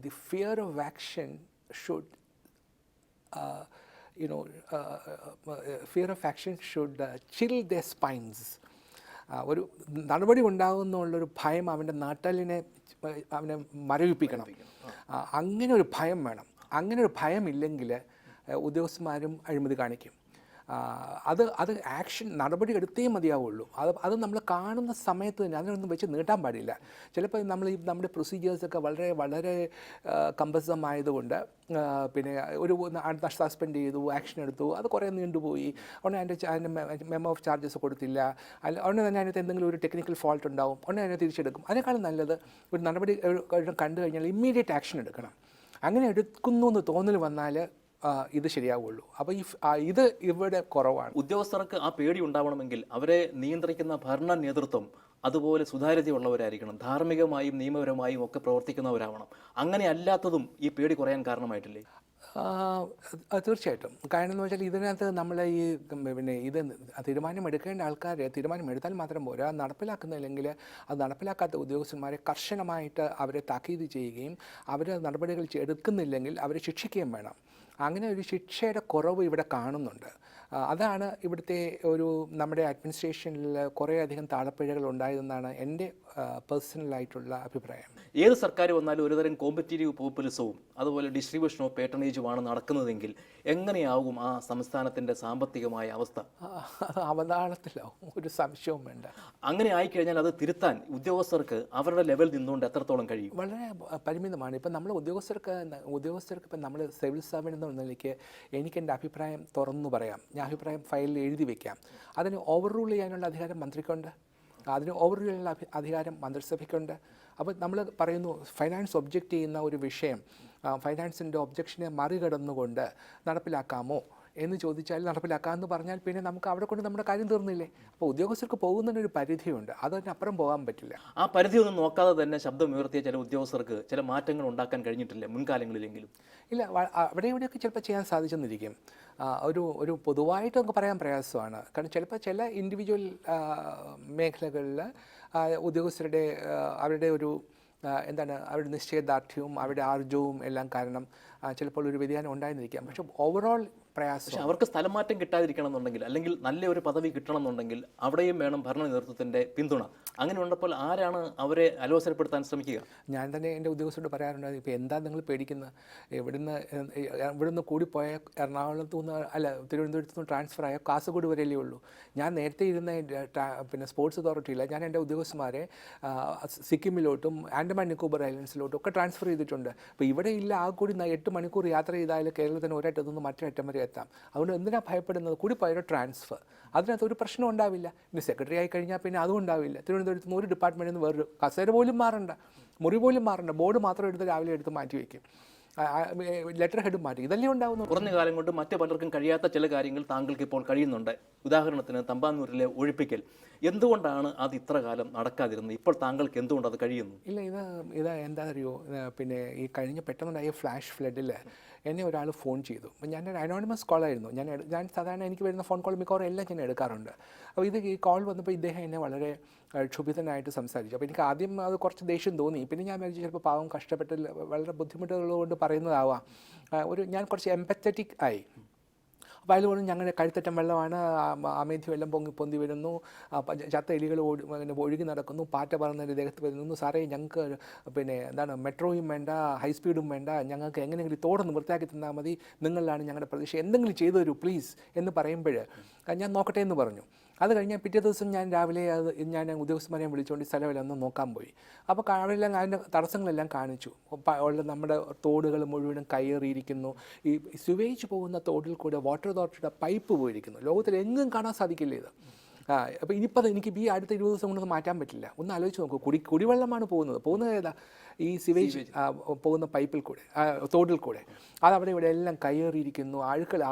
Speaker 2: the fear of action should fear of action should chill their spines. ഒരു നടപടി ഉണ്ടാകുമെന്നുള്ളൊരു ഭയം അവൻ്റെ നട്ടലിനെ അവനെ മരവിപ്പിക്കണം. അങ്ങനെ ഒരു ഭയം വേണം. അങ്ങനെ ഒരു ഭയമില്ലെങ്കിൽ ഉദ്യോഗസ്ഥന്മാരും അഴിമതി കാണിക്കും. അത് ആക്ഷൻ നടപടി എടുത്തേ മതിയാവുള്ളൂ. അത് നമ്മൾ കാണുന്ന സമയത്ത് തന്നെ അതിനൊന്നും വെച്ച് നീട്ടാൻ പാടില്ല. ചിലപ്പോൾ നമ്മുടെ പ്രൊസീജിയേഴ്സൊക്കെ വളരെ വളരെ കമ്പസം ആയതുകൊണ്ട് പിന്നെ ഒരു സസ്പെൻഡ് ചെയ്തു, ആക്ഷൻ എടുത്തു, അത് കുറേ നീണ്ടുപോയി, ഉടനെ അതിൻ്റെ മെമ്മോ ഓഫ് ചാർജസ് കൊടുത്തില്ല, ഉടനെ തന്നെ അതിനകത്ത് എന്തെങ്കിലും ഒരു ടെക്നിക്കൽ ഫോൾട്ട് ഉണ്ടാവും, ഉടനെ അതിനെ തിരിച്ചെടുക്കും. അതിനേക്കാളും നല്ലത് ഒരു നടപടി കണ്ടു കഴിഞ്ഞാൽ ഇമ്മീഡിയറ്റ് ആക്ഷൻ എടുക്കണം. അങ്ങനെ എടുക്കുന്നു എന്ന് തോന്നൽ വന്നാൽ ഇത് ശരിയാവുള്ളൂ. അപ്പോൾ ഇത് ഇവിടെ കുറവാണ്.
Speaker 1: ഉദ്യോഗസ്ഥർക്ക് ആ പേടി ഉണ്ടാവണമെങ്കിൽ അവരെ നിയന്ത്രിക്കുന്ന ഭരണ നേതൃത്വം അതുപോലെ സുതാര്യതയുള്ളവരായിരിക്കണം, ധാർമ്മികമായും നിയമപരമായും ഒക്കെ പ്രവർത്തിക്കുന്നവരാവണം. അങ്ങനെ അല്ലാത്തതും ഈ പേടി കുറയാൻ കാരണമായിട്ടില്ലേ?
Speaker 2: തീർച്ചയായിട്ടും. കാരണം എന്ന് വെച്ചാൽ ഇതിനകത്ത് നമ്മൾ പിന്നെ ഇത് തീരുമാനമെടുക്കേണ്ട ആൾക്കാർ തീരുമാനമെടുത്താൽ മാത്രം പോരാ, നടപ്പിലാക്കുന്നില്ലെങ്കിൽ അത് നടപ്പിലാക്കാത്ത ഉദ്യോഗസ്ഥന്മാരെ കർശനമായിട്ട് അവരെ താക്കീത് ചെയ്യുകയും അവർ നടപടികൾ എടുക്കുന്നില്ലെങ്കിൽ അവരെ ശിക്ഷിക്കുകയും വേണം. അങ്ങനെ ഒരു ശിക്ഷയുടെ കുറവ് ഇവിടെ കാണുന്നുണ്ട്. അതാണ് ഇവിടുത്തെ നമ്മുടെ അഡ്മിനിസ്ട്രേഷനിൽ കുറേയധികം താളപ്പിഴകൾ ഉണ്ടായതെന്നാണ് എൻ്റെ പേഴ്സണലായിട്ടുള്ള അഭിപ്രായം.
Speaker 1: ഏത് സർക്കാർ വന്നാലും ഒരുതരം കോമ്പറ്റീറ്റീവ് പോപ്പുലിസവും അതുപോലെ ഡിസ്ട്രിബ്യൂഷൻ ഓഫ് പേട്ടണേജുമാണ് നടക്കുന്നതെങ്കിൽ എങ്ങനെയാവും ആ സംസ്ഥാനത്തിൻ്റെ സാമ്പത്തികമായ അവസ്ഥ?
Speaker 2: അവതാളത്തിലാവും, ഒരു സംശയവും വേണ്ട.
Speaker 1: അങ്ങനെ ആയിക്കഴിഞ്ഞാൽ അത് തിരുത്താൻ ഉദ്യോഗസ്ഥർക്ക് അവരുടെ ലെവൽ നിന്നുകൊണ്ട് എത്രത്തോളം കഴിയും?
Speaker 2: വളരെ പരിമിതമാണ്. ഇപ്പം നമ്മൾ ഉദ്യോഗസ്ഥർക്ക് ഇപ്പം നമ്മൾ സിവിൽ സർവൻ്റ് എന്ന നിലയ്ക്ക് എനിക്കെൻ്റെ അഭിപ്രായം തുറന്നു പറയാം. ഞാൻ അഭിപ്രായം ഫയലിൽ എഴുതി വയ്ക്കാം. അതിന് ഓവർ റൂൾ ചെയ്യാനുള്ള അധികാരം മന്ത്രിക്കുണ്ട്, അതിന് ഓവർ റൂൾ ചെയ്യാനുള്ള അധികാരം മന്ത്രിസഭയ്ക്കുണ്ട്. അപ്പോൾ നമ്മൾ പറയുന്നു ഫൈനാൻസ് ഒബ്ജക്റ്റ് ചെയ്യുന്ന ഒരു വിഷയം ഫൈനാൻസിൻ്റെ ഒബ്ജക്ഷനെ മറികടന്നുകൊണ്ട് നടപ്പിലാക്കാമോ എന്ന് ചോദിച്ചാൽ നടപ്പിലാക്കാമെന്ന് പറഞ്ഞാൽ പിന്നെ നമുക്ക് അവിടെ കൊണ്ട് നമ്മുടെ കാര്യം തീർന്നില്ലേ? അപ്പോൾ ഉദ്യോഗസ്ഥർക്ക് പോകുന്നതിനൊരു പരിധിയുണ്ട്, അതിനപ്പുറം പോകാൻ പറ്റില്ല.
Speaker 1: ആ പരിധി ഒന്നും നോക്കാതെ തന്നെ ശബ്ദമുയർത്തിയ ചില ഉദ്യോഗസ്ഥർക്ക് ചില മാറ്റങ്ങൾ ഉണ്ടാക്കാൻ കഴിഞ്ഞിട്ടില്ല മുൻകാലങ്ങളിലെങ്കിലും?
Speaker 2: ഇല്ല, അവിടെ ഇവിടെയൊക്കെ ചിലപ്പോൾ ചെയ്യാൻ സാധിച്ചെന്നിരിക്കും. ഒരു പൊതുവായിട്ട് നമുക്ക് പറയാൻ പ്രയാസമാണ്. കാരണം ചിലപ്പോൾ ചില ഇൻഡിവിജ്വൽ മേഖലകളിൽ ഉദ്യോഗസ്ഥരുടെ അവരുടെ അവരുടെ നിശ്ചയദാർഢ്യവും അവരുടെ ആർജവും എല്ലാം കാരണം ചിലപ്പോൾ ഒരു വ്യതിയാനം ഉണ്ടായിരുന്നിരിക്കാം. പക്ഷെ ഓവറോൾ പ്രയാസം
Speaker 1: അവർക്ക് സ്ഥലം മാറ്റം കിട്ടാതിരിക്കണം എന്നുണ്ടെങ്കിൽ, അല്ലെങ്കിൽ നല്ല ഒരു പദവി കിട്ടണം എന്നുണ്ടെങ്കിൽ അവിടെയും വേണം ഭരണ നേതൃത്വത്തിൻ്റെ പിന്തുണ. അങ്ങനെ ഉണ്ടപ്പോൾ ആരാണ് അവരെ അലോസരപ്പെടുത്താൻ ശ്രമിക്കുക?
Speaker 2: ഞാൻ തന്നെ എൻ്റെ ഉദ്യോഗസ്ഥരോട് പറയാറുണ്ട്, ഇപ്പോൾ എന്താ നിങ്ങൾ പേടിക്കുന്നത്? ഇവിടുന്ന് കൂടിപ്പോയ എറണാകുളത്തു നിന്ന് തിരുവനന്തപുരത്തു നിന്ന് ട്രാൻസ്ഫർ ആയ കാസർഗോഡ് വരെയല്ലേ ഉള്ളൂ. ഞാൻ നേരത്തെ ഇരുന്ന പിന്നെ സ്പോർട്സ് അതോറിറ്റിയില്ല, ഞാൻ എൻ്റെ ഉദ്യോഗസ്ഥന്മാരെ സിക്കിമിലോട്ടും ആൻഡമാൻ നിക്കോബർ ഐലൻഡ്സിലോട്ടും ഒക്കെ ട്രാൻസ്ഫർ ചെയ്തിട്ടുണ്ട്. അപ്പോൾ ഇവിടെ ഇല്ല, ആ കൂടി 8 മണിക്കൂർ യാത്ര ചെയ്താൽ കേരളത്തിന് ഒരറ്റത്തു നിന്ന് മറ്റൊരറ്റം വരെ എത്താം. അതുകൊണ്ട് എന്തിനാണ് ഭയപ്പെടുന്നത്? കൂടി പോയൊരു ട്രാൻസ്ഫർ, അതിനകത്ത് ഒരു പ്രശ്നം ഉണ്ടാവില്ല. ഇനി സെക്രട്ടറി ആയി കഴിഞ്ഞാൽ പിന്നെ അതും ഉണ്ടാവില്ല. തിരുവനന്തപുരത്ത് നിന്ന് ഒരു ഡിപ്പാർട്ട്മെൻറ്റിൽ നിന്ന് വേറൊരു കസേര പോലും മാറണ്ട, മുറി പോലും മാറണ്ട, ബോർഡ് മാത്രം എടുത്ത് രാവിലെ എടുത്ത് മാറ്റി വയ്ക്കും, ലെറ്റർ ഹെഡും മാറ്റി. ഇതല്ലേ ഉണ്ടാവുന്നു.
Speaker 1: കുറഞ്ഞ കാലം കൊണ്ട് മറ്റു പലർക്കും കഴിയാത്ത ചില കാര്യങ്ങൾ താങ്കൾക്ക് ഇപ്പോൾ കഴിയുന്നുണ്ട്. ഉദാഹരണത്തിന് തമ്പാനൂരിലെ ഒഴിപ്പിക്കൽ. എന്തുകൊണ്ടാണ് അത് ഇത്ര കാലം നടക്കാതിരുന്നത്? ഇപ്പോൾ താങ്കൾക്ക് എന്തുകൊണ്ട് അത് കഴിയുന്നു?
Speaker 2: ഇല്ല, ഇത് എന്താ അറിയോ, പിന്നെ ഈ കഴിഞ്ഞ പെട്ടെന്നുണ്ടായ ഫ്ലാഷ് ഫ്ലഡിൽ എന്നെ ഒരാൾ ഫോൺ ചെയ്തു. ഞാനൊരു അനോണിമസ് കോളായിരുന്നു. ഞാൻ സാധാരണ എനിക്ക് വരുന്ന ഫോൺ കോൾ മിക്കവാറും എല്ലാം ഞാൻ എടുക്കാറുണ്ട്. അപ്പോൾ ഈ കോൾ വന്നപ്പോൾ ഇദ്ദേഹം എന്നെ വളരെ ക്ഷുഭിതനായിട്ട് സംസാരിച്ചു. അപ്പോൾ എനിക്ക് ആദ്യം അത് കുറച്ച് ദേഷ്യം തോന്നി. പിന്നെ ഞാൻ വിചാരിച്ചു ചിലപ്പോൾ പാവം കഷ്ടപ്പെട്ട് വളരെ ബുദ്ധിമുട്ടുകൾ കൊണ്ട് പറയുന്നതാവാം. ഞാൻ കുറച്ച് എംപത്തറ്റിക് ആയി. അപ്പോൾ അതിൽ പറഞ്ഞു, ഞങ്ങളുടെ കഴുത്തറ്റം വെള്ളമാണ്, അമേധി വെള്ളം പൊന്തി വരുന്നു, ചത്ത എലികൾ ഒഴുകി നടക്കുന്നു, പാറ്റ പറന്നതിൻ്റെ ദേഹത്ത് വരുന്നു. സാറേ, ഞങ്ങൾക്ക് പിന്നെ മെട്രോയും വേണ്ട, ഹൈ സ്പീഡും വേണ്ട, ഞങ്ങൾക്ക് എങ്ങനെയെങ്കിലും തോടൊന്ന് വൃത്തിയാക്കി തന്നാൽ മതി, നിങ്ങളിലാണ് ഞങ്ങളുടെ പ്രതീക്ഷ, എന്തെങ്കിലും ചെയ്തു തരൂ പ്ലീസ് എന്ന് പറയുമ്പോൾ ഞാൻ നോക്കട്ടെ എന്ന് പറഞ്ഞു. അത് കഴിഞ്ഞാൽ പിറ്റേ ദിവസം ഞാൻ രാവിലെ ഞാൻ ഉദ്യോഗസ്ഥന്മാരെ വിളിച്ചുകൊണ്ട് സ്ഥലമെല്ലാം ഒന്ന് നോക്കാൻ പോയി. അപ്പോൾ അവരെല്ലാം അതിൻ്റെ തടസ്സങ്ങളെല്ലാം കാണിച്ചു. നമ്മുടെ തോടുകൾ മുഴുവനും കയറിയിരിക്കുന്നു. ഈ സ്യുവേജ് പോകുന്ന തോടിൽ കൂടെ വാട്ടർ അതോറിറ്റിയുടെ പൈപ്പ് പോയിരിക്കുന്നു. ലോകത്തിൽ എങ്ങും കാണാൻ സാധിക്കില്ല ഇത്. അപ്പോൾ ഇനിയിപ്പോൾ എനിക്ക് ഈ അടുത്ത 20 ദിവസം കൊണ്ടൊന്നും മാറ്റാൻ പറ്റില്ല. ഒന്ന് ആലോചിച്ച് നോക്കൂ, കുടിവെള്ളമാണ് പോകുന്നത് ഏതാ? ഈ സിവേജ് പോകുന്ന പൈപ്പിൽ കൂടെ, തോടിൽ കൂടെ. അതവിടെ ഇവിടെ എല്ലാം കയറിയിരിക്കുന്നു.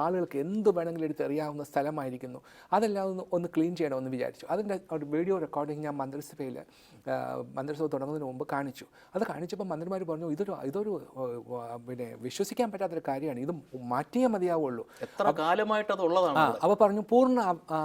Speaker 2: ആളുകൾക്ക് എന്ത് വേണമെങ്കിലും എടുത്ത് എറിയാവുന്ന സ്ഥലമായിരിക്കുന്നു. അതെല്ലാം ഒന്ന് ക്ലീൻ ചെയ്യണമെന്ന് വിചാരിച്ചു. അതിൻ്റെ ഒരു വീഡിയോ റെക്കോർഡിങ് ഞാൻ മന്ത്രിസഭ തുടങ്ങുന്നതിന് മുമ്പ് കാണിച്ചു. അത് കാണിച്ചപ്പോൾ മന്ത്രിമാർ പറഞ്ഞു, ഇതൊരു പിന്നെ വിശ്വസിക്കാൻ പറ്റാത്തൊരു കാര്യമാണ്, ഇത് മാറ്റിയേ മതിയാവുള്ളൂ.
Speaker 1: എത്ര കാലമായിട്ട് അതുള്ളതാണ്.
Speaker 2: അപ്പോൾ പറഞ്ഞു, പൂർണ്ണ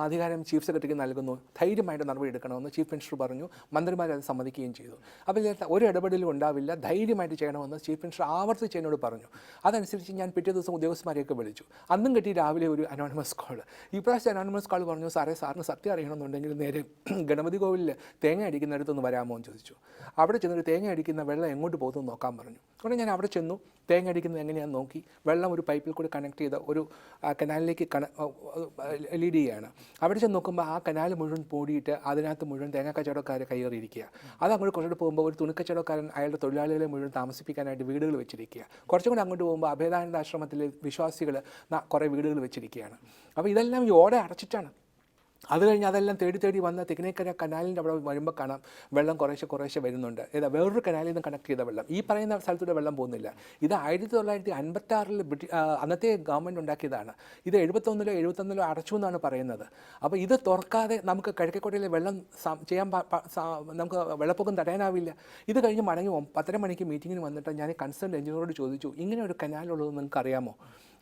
Speaker 2: അധികാരം ചീഫ് സെക്രട്ടറിക്ക് നൽകുന്നു, ധൈര്യമായിട്ട് നടപടി എടുക്കണമെന്ന് ചീഫ് മിനിസ്റ്റർ പറഞ്ഞു. മന്ത്രിമാർ അത് സമ്മതിക്കുകയും ചെയ്തു. അപ്പോൾ ഇതിനകത്ത് ഒരു ഇടപെടലും ഉണ്ടാവില്ല, ധൈര്യമായിട്ട് ചെയ്യണമെന്ന് ചീഫ് മിനിസ്റ്റർ ആവർത്തിച്ച് എന്നോട് പറഞ്ഞു. അതനുസരിച്ച് ഞാൻ പിറ്റേ ദിവസം ഉദ്യോഗസ്ഥന്മാരെയൊക്കെ വിളിച്ചു. അന്നും കിട്ടി രാവിലെ ഒരു അനോണിമസ് കോൾ. ഈ പ്രാവശ്യം അനോണിമസ് കോൾ പറഞ്ഞു, സാറിന് സത്യം അറിയണമെന്നുണ്ടെങ്കിൽ നേരെ ഗണപതി കോവിലിൽ തേങ്ങ അടിക്കുന്നിടത്തൊന്ന് വരാമോ എന്ന് ചോദിച്ചു. അവിടെ ചെന്നൊരു തേങ്ങ അടിക്കുന്ന വെള്ളം എങ്ങോട്ട് പോകുന്നു നോക്കാൻ പറഞ്ഞു. അതുകൊണ്ട് ഞാൻ അവിടെ ചെന്നു, തേങ്ങ അടിക്കുന്നത് എങ്ങനെയാണെന്ന് നോക്കി. വെള്ളം ഒരു പൈപ്പിൽ കൂടി കണക്ട് ചെയ്ത ഒരു കനാലിലേക്ക് ലീഡ് ചെയ്യുകയാണ്. അവിടെ ചെന്ന് നോക്കുമ്പോൾ ആ കനാൽ മുഴുവൻ പൂടിയിട്ട് അതിനകത്ത് മുഴുവൻ തേങ്ങ കച്ചവടക്കാർ കയറിയിരിക്കുക. അത് അങ്ങോട്ട് കുറച്ചുകൂടെ പോകുമ്പോൾ ഒരു തുണിക്കച്ചവടക്കാരൻ അയാളുടെ തൊഴിലാളികളെ മുഴുവൻ താമസിപ്പിക്കാനായിട്ട് വീടുകൾ വെച്ചിരിക്കുക. കുറച്ചും കൂടെ അങ്ങോട്ട് പോകുമ്പോൾ അഭേദാനന്ദ ആശ്രമത്തിലെ വിശ്വാസികൾ കുറേ വീടുകൾ വെച്ചിരിക്കുകയാണ്. അപ്പോൾ ഇതെല്ലാം ഈ ഓടെ അടച്ചിട്ടാണ്. അത് കഴിഞ്ഞ് അതെല്ലാം തേടി വന്ന തെക്കിനേക്കര കനാലിൻ്റെ അവിടെ വരുമ്പോൾ കാണാം വെള്ളം കുറേശ്ശെ വരുന്നുണ്ട്. വേറൊരു കനാലിൽ നിന്ന് കണക്ട് ചെയ്ത വെള്ളം, ഈ പറയുന്ന സ്ഥലത്തൂടെ വെള്ളം പോകുന്നില്ല. ഇത് 1956 അന്നത്തെ ഗവൺമെൻറ് ഉണ്ടാക്കിയതാണ്. ഇത് 71-ലോ അടച്ചു എന്നാണ് പറയുന്നത്. അപ്പോൾ ഇത് തുറക്കാതെ നമുക്ക് കിഴക്കേക്കോട്ടയിലെ വെള്ളം നമുക്ക് വെള്ളപ്പൊക്കം തടയാനാവില്ല. ഇത് കഴിഞ്ഞ് മടങ്ങി 10:30 മണിക്ക് മീറ്റിങ്ങിന് വന്നിട്ട് ഞാൻ കൺസേൺ എഞ്ചിനീയറോട് ചോദിച്ചു, ഇങ്ങനെ ഒരു കനാലുള്ളത് നിങ്ങൾക്ക് അറിയാമോ?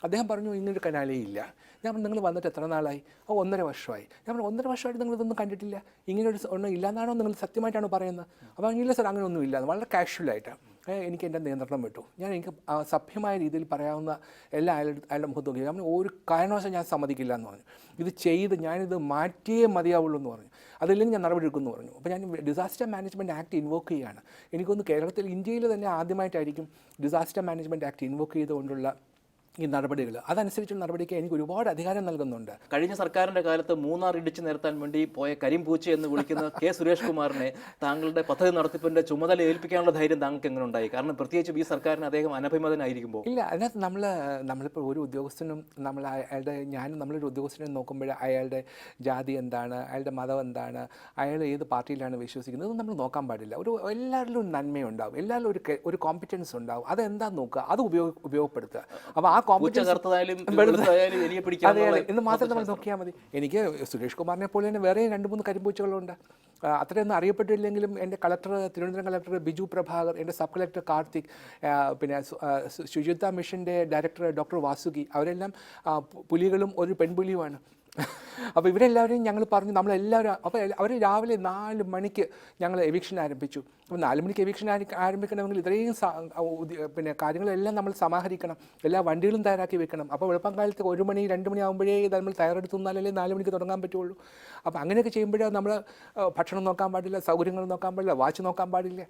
Speaker 2: അദ്ദേഹം പറഞ്ഞു, ഇങ്ങനൊരു കനാലേ ഇല്ല. ഞാൻ നിങ്ങൾ വന്നിട്ട് എത്ര നാളായി? 1.5 വർഷമായി. ഞാൻ പറഞ്ഞു, 1.5 വർഷമായിട്ട് നിങ്ങളിതൊന്നും കണ്ടിട്ടില്ല, ഇങ്ങനൊരു ഒന്നും ഇല്ലാന്നാണോ നിങ്ങൾ സത്യമായിട്ടാണ് പറയുന്നത്? അപ്പോൾ ഇല്ല സാർ, അങ്ങനെ ഒന്നും ഇല്ല. വളരെ കാഷ്വലായിട്ട് എനിക്ക് എൻ്റെ നിയന്ത്രണം വിട്ടു. എനിക്ക് സഭ്യമായ രീതിയിൽ പറയാവുന്ന എല്ലാ അയാളുടെ മുഖത്ത് നോക്കി. ഞാൻ ഒരു കാരണവശാലും ഞാൻ സമ്മതിക്കില്ല എന്ന് പറഞ്ഞു. ഇത് ചെയ്ത് ഞാനിത് മാറ്റിയേ മതിയാവുള്ളൂ എന്ന് പറഞ്ഞു. അതില്ലെങ്കിൽ ഞാൻ നടപടി എടുക്കുമെന്ന് പറഞ്ഞു. അപ്പോൾ ഞാൻ ഡിസാസ്റ്റർ മാനേജ്മെൻറ്റ് ആക്ട് ഇൻവോക്ക് ചെയ്യുകയാണ്. എനിക്കൊന്ന് കേരളത്തിൽ, ഇന്ത്യയിൽ തന്നെ ആദ്യമായിട്ടായിരിക്കും ഡിസാസ്റ്റർ മാനേജ്മെൻറ്റ് ആക്ട് ഇൻവോക്ക് ചെയ്തുകൊണ്ടുള്ള ഈ നടപടികൾ. അതനുസരിച്ചുള്ള നടപടിക്ക് എനിക്ക് ഒരുപാട് അധികാരം നൽകുന്നുണ്ട്.
Speaker 1: കഴിഞ്ഞ സർക്കാരിൻ്റെ കാലത്ത് മൂന്നാർ ഇടിച്ചു നിരത്താൻ വേണ്ടി പോയ കരിമ്പൂച്ച എന്ന് വിളിക്കുന്ന കെ സുരേഷ് കുമാറിനെ താങ്കളുടെ പദ്ധതി നടത്തിപ്പിൻ്റെ ചുമതല ഏൽപ്പിക്കാനുള്ള ധൈര്യം താങ്കൾക്ക് എങ്ങനെ ഉണ്ടായി? കാരണം പ്രത്യേകിച്ച് ഈ സർക്കാരിന് അദ്ദേഹം അനഭിമതനായിരിക്കുമ്പോൾ.
Speaker 2: ഇല്ല, അതിനകത്ത് നമ്മളിപ്പോൾ ഒരു ഉദ്യോഗസ്ഥനും നമ്മളൊരു ഉദ്യോഗസ്ഥനെ നോക്കുമ്പോൾ അയാളുടെ ജാതി എന്താണ്, അയാളുടെ മതം എന്താണ്, അയാൾ ഏത് പാർട്ടിയിലാണ് വിശ്വസിക്കുന്നത്, ഇതൊന്നും നമ്മൾ നോക്കാൻ പാടില്ല. എല്ലാവരിലും നന്മയുണ്ടാവും, എല്ലാവരിലും ഒരു കോമ്പറ്റൻസ് ഉണ്ടാവും. അതെന്താന്ന് നോക്കുക, അത് ഉപയോഗപ്പെടുത്തുക. അപ്പോൾ ആ എന്ന് മാത്രം നമ്മൾ നോക്കിയാൽ മതി. എനിക്ക് സുരേഷ് കുമാറിനെ പോലെ തന്നെ വേറെ 2-3 കരിമ്പൂച്ചകളുണ്ട്. അത്രയൊന്നും അറിയപ്പെട്ടില്ലെങ്കിലും എൻ്റെ തിരുവനന്തപുരം കളക്ടർ ബിജു പ്രഭാകർ, എൻ്റെ സബ് കളക്ടർ കാർത്തിക്, പിന്നെ ശുചിത്വ മിഷൻ്റെ ഡയറക്ടർ ഡോക്ടർ വാസുകി, അവരെല്ലാം പുലികളും ഒരു പെൺപുലിയുമാണ്. അപ്പോൾ ഇവരെല്ലാവരെയും ഞങ്ങൾ പറഞ്ഞു, നമ്മളെല്ലാവരും. അപ്പോൾ അവർ രാവിലെ 4 മണിക്ക് ഞങ്ങൾ എവിക്ഷൻ ആരംഭിച്ചു. അപ്പോൾ 4 മണിക്ക് എവിക്ഷൻ ആരംഭിക്കണമെങ്കിൽ ഇത്രയും പിന്നെ കാര്യങ്ങളെല്ലാം നമ്മൾ സമാഹരിക്കണം, എല്ലാ വണ്ടികളും തയ്യാറാക്കി വെക്കണം. അപ്പോൾ വെളുപ്പം കാലത്ത് 1 മണി 2 മണി ആകുമ്പോഴേ നമ്മൾ തയ്യാറെടുത്ത് നിന്നാലല്ലേ 4 മണിക്ക് തുടങ്ങാൻ പറ്റുള്ളൂ. അപ്പോൾ അങ്ങനെയൊക്കെ ചെയ്യുമ്പോഴേ നമ്മൾ ഭക്ഷണം നോക്കാൻ പാടില്ല, സൗകര്യങ്ങൾ നോക്കാൻ പാടില്ല, വാച്ച് നോക്കാൻ പാടില്ല.